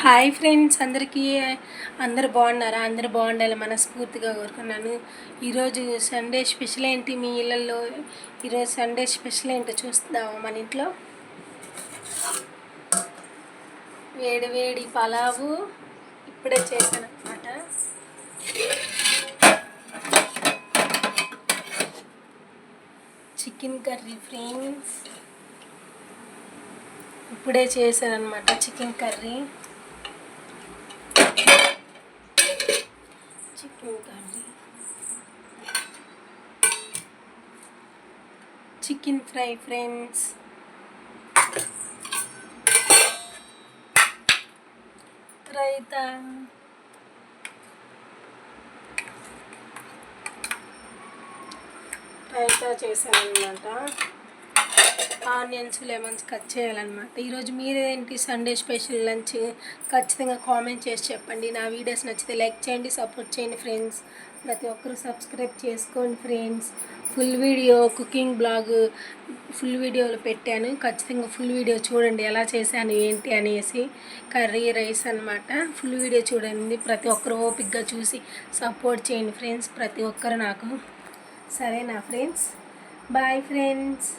Hi friends, అందరూ బాగున్నారా? అందరూ బాగుండాలి మనస్ఫూర్తిగా కోరుకున్నాను. ఈరోజు సండే స్పెషల్ ఏంటి మీ ఇళ్ళల్లో? ఈరోజు సండే స్పెషల్ ఏంటో చూస్తాము. మన ఇంట్లో వేడి వేడి పలావు ఇప్పుడే చేశాను అనమాట. చికెన్ కర్రీ ఫ్రెండ్స్, ఇప్పుడే చేశాను అనమాట. Chicken curry, chicken fry friends, raita, చేశాను అనమాట. ఆనియన్స్, లెమన్స్ కట్ చేయాలన్నమాట. ఈరోజు మీరేంటి సండే స్పెషల్ లంచ్? ఖచ్చితంగా కామెంట్ చేసి చెప్పండి. నా వీడియోస్ నచ్చితే లైక్ చేయండి, సపోర్ట్ చేయండి ఫ్రెండ్స్. ప్రతి ఒక్కరు సబ్స్క్రైబ్ చేసుకోండి friends. Full video cooking blog full వీడియోలో పెట్టాను. ఖచ్చితంగా ఫుల్ వీడియో చూడండి, ఎలా చేశాను ఏంటి అనేసి. కర్రీ, రైస్ అనమాట. ఫుల్ వీడియో చూడండి. ప్రతి ఒక్కరు ఓపిక్గా చూసి సపోర్ట్ చేయండి ఫ్రెండ్స్. ప్రతి ఒక్కరు నాకు. సరేనా ఫ్రెండ్స్? Bye friends.